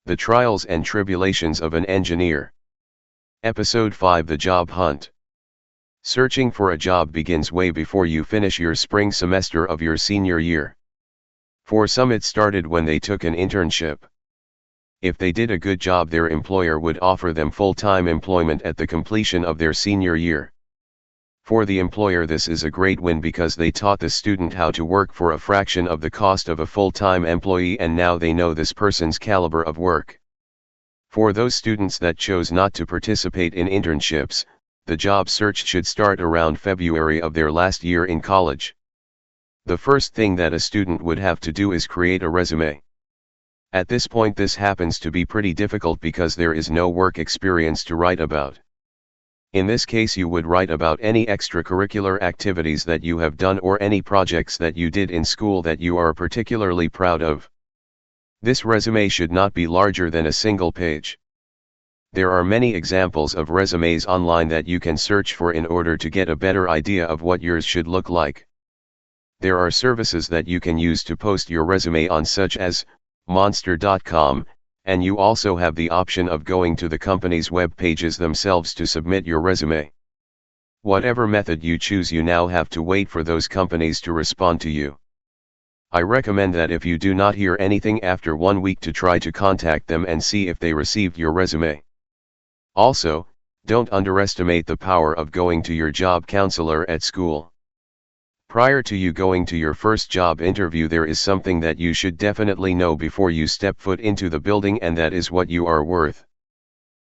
The Trials and Tribulations of an Engineer. Episode 5: The Job Hunt. Searching for a job begins way before you finish your spring semester of your senior year. For some it started when they took an internship. If they did a good job, their employer would offer them full-time employment at the completion of their senior year. For the employer, this is a great win because they taught the student how to work for a fraction of the cost of a full-time employee, and now they know this person's caliber of work. For those students that chose not to participate in internships, the job search should start around February of their last year in college. The first thing that a student would have to do is create a resume. At this point this happens to be pretty difficult because there is no work experience to write about. In this case you would write about any extracurricular activities that you have done or any projects that you did in school that you are particularly proud of. This resume should not be larger than a single page. There are many examples of resumes online that you can search for in order to get a better idea of what yours should look like. There are services that you can use to post your resume on, such as Monster.com, and you also have the option of going to the company's web pages themselves to submit your resume. Whatever method you choose, you now have to wait for those companies to respond to you. I recommend that if you do not hear anything after 1 week, to try to contact them and see if they received your resume. Also, don't underestimate the power of going to your job counselor at school. Prior to you going to your first job interview, there is something that you should definitely know before you step foot into the building, and that is what you are worth.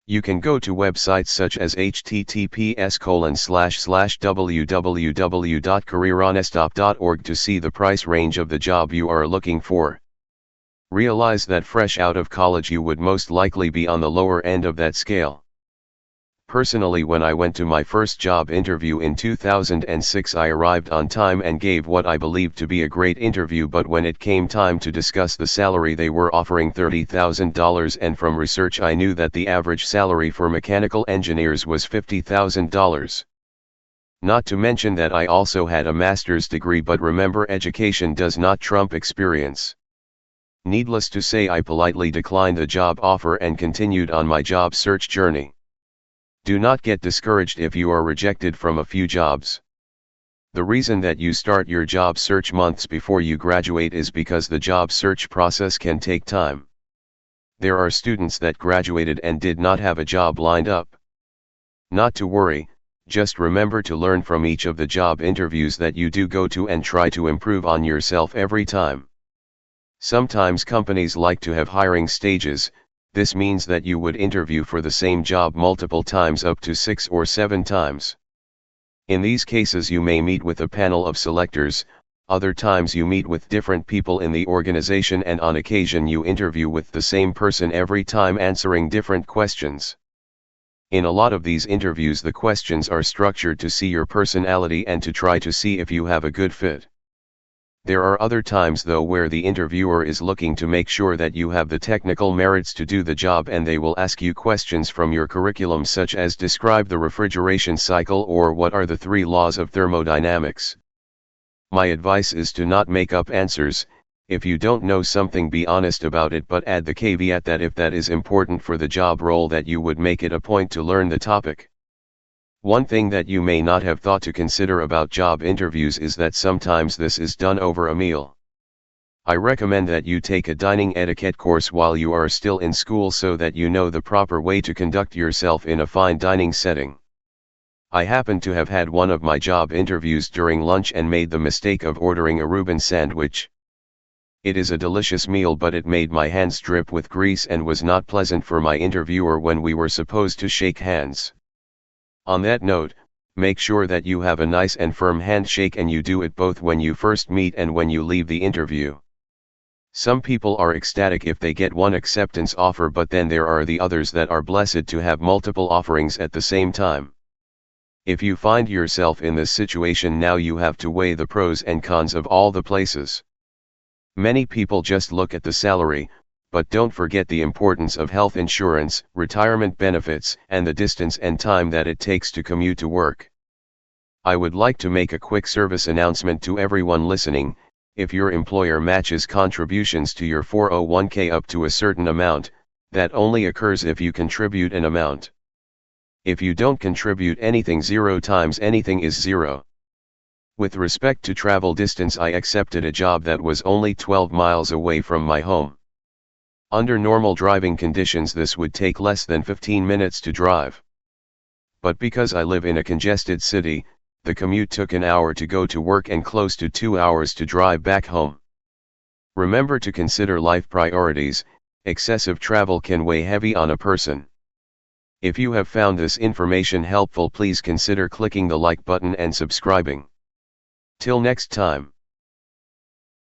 You can go to websites such as https://www.careerhonestop.org to see the price range of the job you are looking for. Realize that fresh out of college you would most likely be on the lower end of that scale. Personally, when I went to my first job interview in 2006, I arrived on time and gave what I believed to be a great interview, but when it came time to discuss the salary, they were offering $30,000, and from research I knew that the average salary for mechanical engineers was $50,000. Not to mention that I also had a master's degree, but remember, education does not trump experience. Needless to say, I politely declined the job offer and continued on my job search journey. Do not get discouraged if you are rejected from a few jobs. The reason that you start your job search months before you graduate is because the job search process can take time. There are students that graduated and did not have a job lined up. Not to worry, just remember to learn from each of the job interviews that you do go to and try to improve on yourself every time. Sometimes companies like to have hiring stages. This means that you would interview for the same job multiple times, up to 6 or 7 times. In these cases you may meet with a panel of selectors, other times you meet with different people in the organization, and on occasion you interview with the same person every time, answering different questions. In a lot of these interviews the questions are structured to see your personality and to try to see if you have a good fit. There are other times though where the interviewer is looking to make sure that you have the technical merits to do the job, and they will ask you questions from your curriculum, such as describe the refrigeration cycle or what are the 3 laws of thermodynamics. My advice is to not make up answers. If you don't know something, be honest about it, but add the caveat that if that is important for the job role, that you would make it a point to learn the topic. One thing that you may not have thought to consider about job interviews is that sometimes this is done over a meal. I recommend that you take a dining etiquette course while you are still in school, so that you know the proper way to conduct yourself in a fine dining setting. I happen to have had one of my job interviews during lunch and made the mistake of ordering a Reuben sandwich. It is a delicious meal, but it made my hands drip with grease and was not pleasant for my interviewer when we were supposed to shake hands. On that note, make sure that you have a nice and firm handshake, and you do it both when you first meet and when you leave the interview. Some people are ecstatic if they get one acceptance offer, but then there are the others that are blessed to have multiple offerings at the same time. If you find yourself in this situation now, you have to weigh the pros and cons of all the places. Many people just look at the salary, but don't forget the importance of health insurance, retirement benefits, and the distance and time that it takes to commute to work. I would like to make a quick service announcement to everyone listening. If your employer matches contributions to your 401k up to a certain amount, That only occurs if you contribute an amount. If you don't contribute anything, 0 times anything is 0. With respect to travel distance, I accepted a job that was only 12 miles away from my home. Under normal driving conditions this would take less than 15 minutes to drive. But because I live in a congested city, the commute took an hour to go to work and close to 2 hours to drive back home. Remember to consider life priorities. Excessive travel can weigh heavy on a person. If you have found this information helpful, please consider clicking the like button and subscribing. Till next time.